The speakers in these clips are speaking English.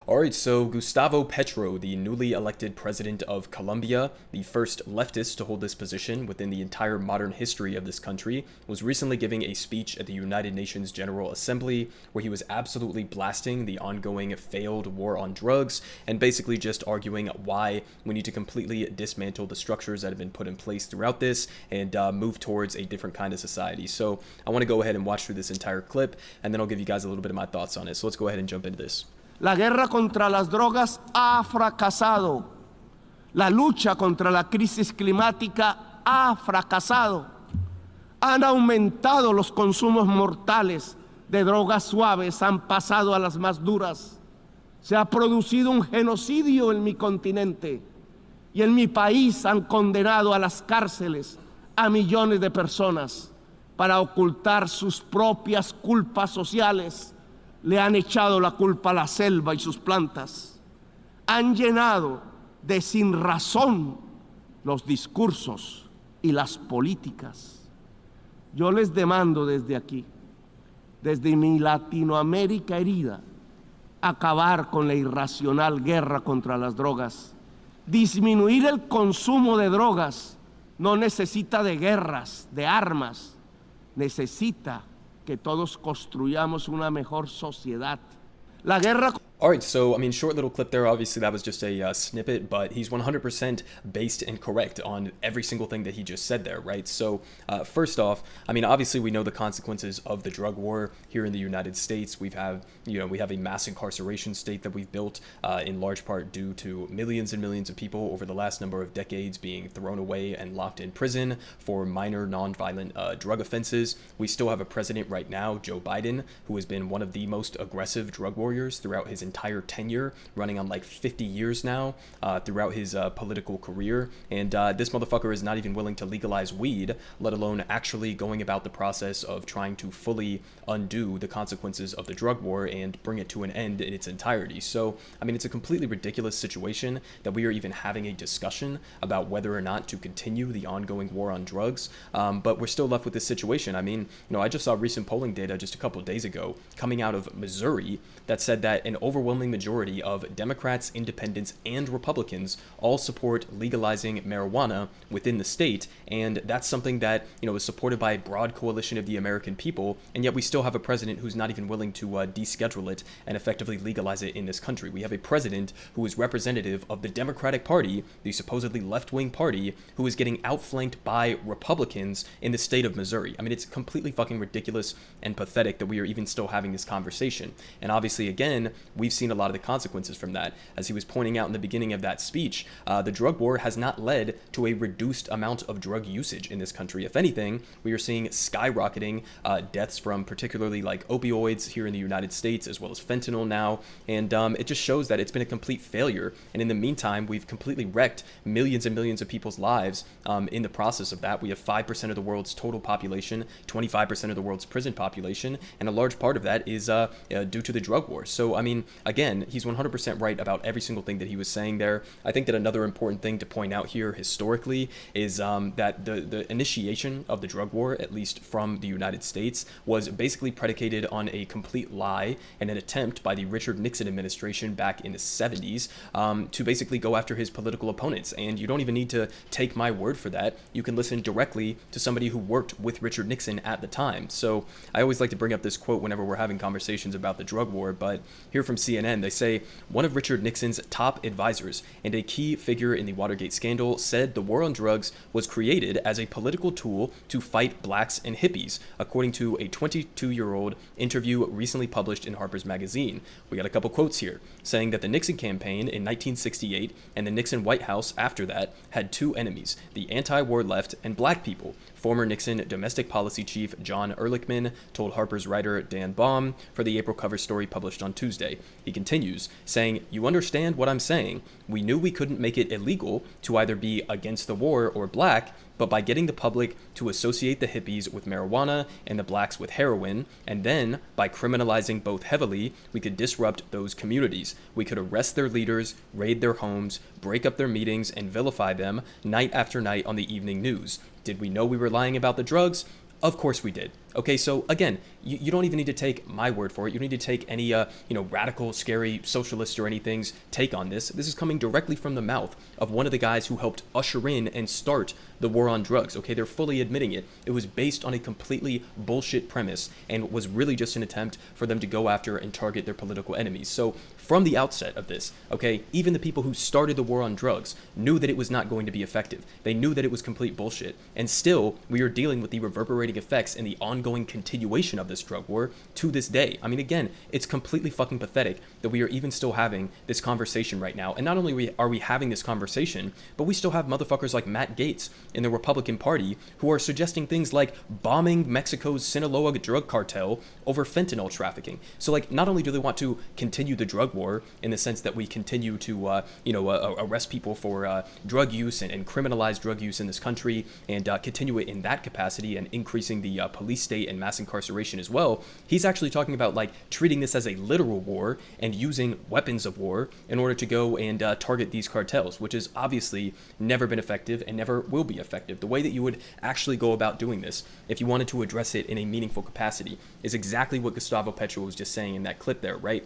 All right, so Gustavo Petro, the newly elected president of Colombia, the first leftist to hold this position within the entire modern history of this country, was recently giving a speech at the United Nations General Assembly where he was absolutely blasting the ongoing failed war on drugs and basically just arguing why we need to completely dismantle the structures that have been put in place throughout this and move towards a different kind of society. So I want to go ahead and watch through this entire clip, and then I'll give you guys a little bit of my thoughts on it. So let's go ahead and jump into this. La guerra contra las drogas ha fracasado. La lucha contra la crisis climática ha fracasado. Han aumentado los consumos mortales de drogas suaves, han pasado a las más duras. Se ha producido un genocidio en mi continente y en mi país han condenado a las cárceles a millones de personas para ocultar sus propias culpas sociales. Le han echado la culpa a la selva y sus plantas. Han llenado de sinrazón los discursos y las políticas. Yo les demando desde aquí, desde mi Latinoamérica herida, acabar con la irracional guerra contra las drogas. Disminuir el consumo de drogas no necesita de guerras, de armas, necesita que todos construyamos una mejor sociedad. La guerra. All right, so, I mean, short little clip there. Obviously, that was just a snippet, but he's 100% based and correct on every single thing that he just said there, right? So, first off, I mean, obviously, we know the consequences of the drug war here in the United States. We have a mass incarceration state that we've built in large part due to millions and millions of people over the last number of decades being thrown away and locked in prison for minor nonviolent drug offenses. We still have a president right now, Joe Biden, who has been one of the most aggressive drug warriors throughout his entire tenure, running on like 50 years now throughout his political career. And this motherfucker is not even willing to legalize weed, let alone actually going about the process of trying to fully undo the consequences of the drug war and bring it to an end in its entirety. So, I mean, it's a completely ridiculous situation that we are even having a discussion about whether or not to continue the ongoing war on drugs. But we're still left with this situation. I mean, I just saw recent polling data just a couple of days ago coming out of Missouri that said that an overwhelming majority of Democrats, Independents, and Republicans all support legalizing marijuana within the state, and that's something that is supported by a broad coalition of the American people, and yet we still have a president who's not even willing to deschedule it and effectively legalize it in this country. We have a president who is representative of the Democratic Party, the supposedly left-wing party, who is getting outflanked by Republicans in the state of Missouri. I mean, it's completely fucking ridiculous and pathetic that we are even still having this conversation. And obviously, again, we've seen a lot of the consequences from that. As he was pointing out in the beginning of that speech, the drug war has not led to a reduced amount of drug usage in this country. If anything, we are seeing skyrocketing deaths from particularly like opioids here in the United States, as well as fentanyl now. And it just shows that it's been a complete failure. And in the meantime, we've completely wrecked millions and millions of people's lives in the process of that. We have 5% of the world's total population, 25% of the world's prison population, and a large part of that is due to the drug war. So, I mean, again, he's 100% right about every single thing that he was saying there. I think that another important thing to point out here historically is that the initiation of the drug war, at least from the United States, was basically predicated on a complete lie and an attempt by the Richard Nixon administration back in the 70s to basically go after his political opponents. And you don't even need to take my word for that. You can listen directly to somebody who worked with Richard Nixon at the time. So I always like to bring up this quote whenever we're having conversations about the drug war, but here from CNN, they say, one of Richard Nixon's top advisors and a key figure in the Watergate scandal said the war on drugs was created as a political tool to fight blacks and hippies, according to a 22-year-old interview recently published in Harper's Magazine. We got a couple quotes here, saying that the Nixon campaign in 1968 and the Nixon White House after that had two enemies, the anti-war left and black people. Former Nixon domestic policy chief John Ehrlichman told Harper's writer Dan Baum for the April cover story published on Tuesday. He continues, saying, "You understand what I'm saying? We knew we couldn't make it illegal to either be against the war or black, but by getting the public to associate the hippies with marijuana and the blacks with heroin, and then by criminalizing both heavily, we could disrupt those communities. We could arrest their leaders, raid their homes, break up their meetings, and vilify them night after night on the evening news. Did we know we were lying about the drugs? Of course we did. Okay, so again, you don't even need to take my word for it. You don't need to take any, radical, scary socialist or anything's take on this. This is coming directly from the mouth of one of the guys who helped usher in and start the war on drugs. Okay, they're fully admitting it. It was based on a completely bullshit premise and was really just an attempt for them to go after and target their political enemies. So from the outset of this, okay, even the people who started the war on drugs knew that it was not going to be effective. They knew that it was complete bullshit. And still, we are dealing with the reverberating effects and the ongoing continuation of this drug war to this day. I mean, again, it's completely fucking pathetic that we are even still having this conversation right now. And not only are we having this conversation, but we still have motherfuckers like Matt Gaetz in the Republican Party who are suggesting things like bombing Mexico's Sinaloa drug cartel over fentanyl trafficking. So, like, not only do they want to continue the drug war in the sense that we continue to, arrest people for drug use and criminalize drug use in this country and continue it in that capacity and increasing the police state and mass incarceration as well, he's actually talking about, like, treating this as a literal war and using weapons of war in order to go and target these cartels, which has obviously never been effective and never will be effective. The way that you would actually go about doing this, if you wanted to address it in a meaningful capacity, is exactly what Gustavo Petro was just saying in that clip there, right?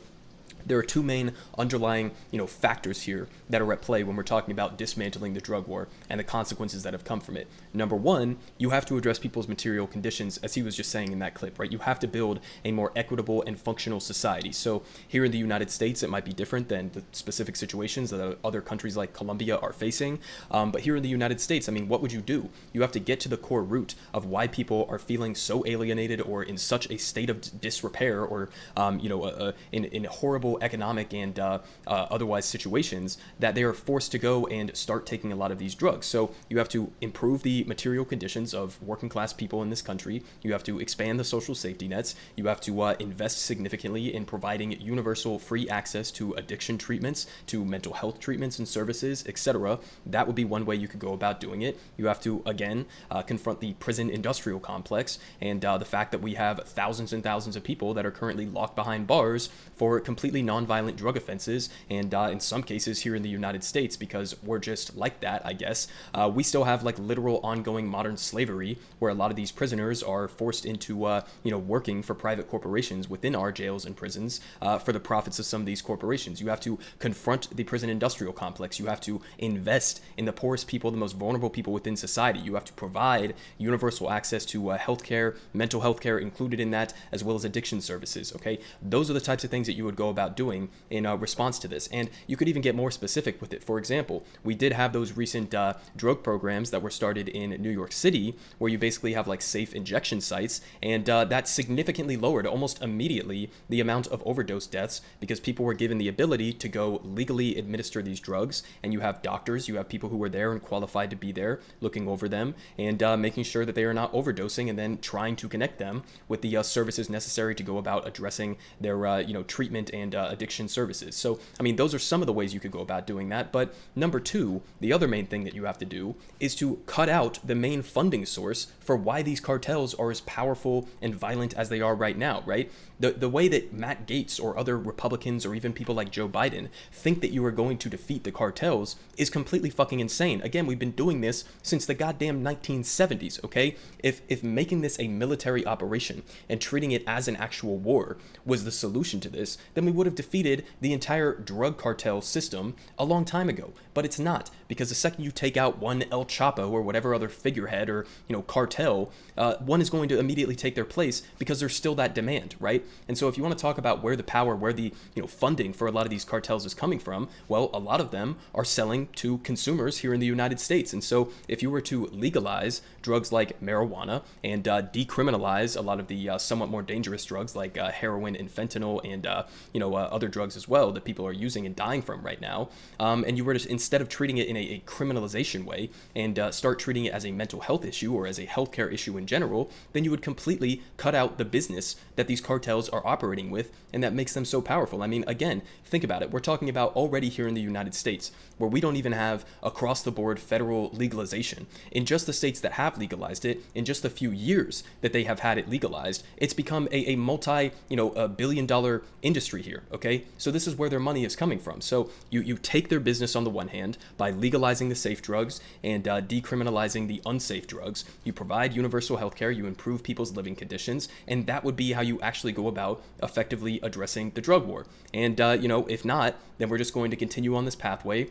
There are two main underlying, factors here that are at play when we're talking about dismantling the drug war and the consequences that have come from it. Number one, you have to address people's material conditions, as he was just saying in that clip, right? You have to build a more equitable and functional society. So here in the United States, it might be different than the specific situations that other countries like Colombia are facing. But here in the United States, I mean, what would you do? You have to get to the core root of why people are feeling so alienated or in such a state of disrepair or, in horrible economic and otherwise situations that they are forced to go and start taking a lot of these drugs. So you have to improve the material conditions of working class people in this country. You have to expand the social safety nets. You have to invest significantly in providing universal free access to addiction treatments, to mental health treatments and services, etc. That would be one way you could go about doing it. You have to, again, confront the prison industrial complex and the fact that we have thousands and thousands of people that are currently locked behind bars for completely nonviolent drug offenses, and in some cases here in the United States, because we're just like that, I guess, we still have like literal ongoing modern slavery where a lot of these prisoners are forced into, working for private corporations within our jails and prisons for the profits of some of these corporations. You have to confront the prison industrial complex. You have to invest in the poorest people, the most vulnerable people within society. You have to provide universal access to healthcare, mental health care included in that, as well as addiction services, okay? Those are the types of things that you would go about doing in response to this. And you could even get more specific with it. For example, we did have those recent drug programs that were started in New York City where you basically have like safe injection sites, and that significantly lowered almost immediately the amount of overdose deaths because people were given the ability to go legally administer these drugs, and you have doctors, you have people who are there and qualified to be there looking over them and making sure that they are not overdosing and then trying to connect them with the services necessary to go about addressing their treatment and addiction services. So, I mean, those are some of the ways you could go about doing that. But number two, the other main thing that you have to do is to cut out the main funding source for why these cartels are as powerful and violent as they are right now, right? The way that Matt Gaetz or other Republicans or even people like Joe Biden think that you are going to defeat the cartels is completely fucking insane. Again, we've been doing this since the goddamn 1970s, okay? If making this a military operation and treating it as an actual war was the solution to this, then we would have defeated the entire drug cartel system a long time ago. But it's not, because the second you take out one El Chapo or whatever other figurehead or, cartel, one is going to immediately take their place because there's still that demand, right? And so if you want to talk about where the power, where the funding for a lot of these cartels is coming from, well, a lot of them are selling to consumers here in the United States. And so if you were to legalize drugs like marijuana and decriminalize a lot of the somewhat more dangerous drugs like heroin and fentanyl and other drugs as well that people are using and dying from right now, and you were to, instead of treating it in a criminalization way and start treating it as a mental health issue or as a healthcare issue in general, then you would completely cut out the business that these cartels are operating with, and that makes them so powerful. I mean, again, think about it. We're talking about already here in the United States, where we don't even have across the board federal legalization. In just the states that have legalized it, in just the few years that they have had it legalized, it's become a multi, $1 billion industry here, here, okay? So this is where their money is coming from. So you take their business on the one hand by legalizing the safe drugs and decriminalizing the unsafe drugs. You provide universal health care, you improve people's living conditions, and that would be how you actually go about effectively addressing the drug war. And, if not, then we're just going to continue on this pathway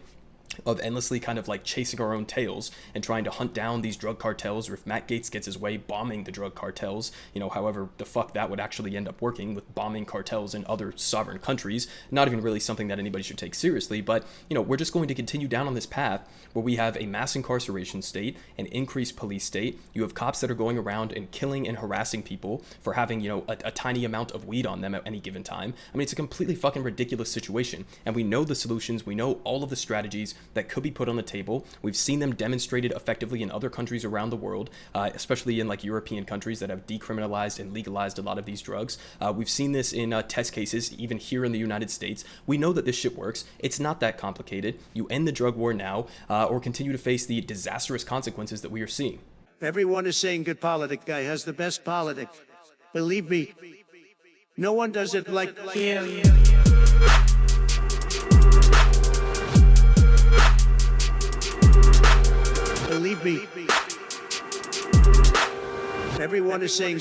of endlessly kind of like chasing our own tails and trying to hunt down these drug cartels, or if Matt Gaetz gets his way, bombing the drug cartels, however the fuck that would actually end up working, with bombing cartels in other sovereign countries. Not even really something that anybody should take seriously, but we're just going to continue down on this path where we have a mass incarceration state, an increased police state. You have cops that are going around and killing and harassing people for having a tiny amount of weed on them at any given time. I mean, it's a completely fucking ridiculous situation, and we know the solutions, we know all of the strategies that could be put on the table. We've seen them demonstrated effectively in other countries around the world, especially in like European countries that have decriminalized and legalized a lot of these drugs. We've seen this in test cases, even here in the United States. We know that this shit works. It's not that complicated. You end the drug war now, or continue to face the disastrous consequences that we are seeing. Everyone is saying good politic guy has the best politics. Believe me, no one does it like him. Believe me, everyone is saying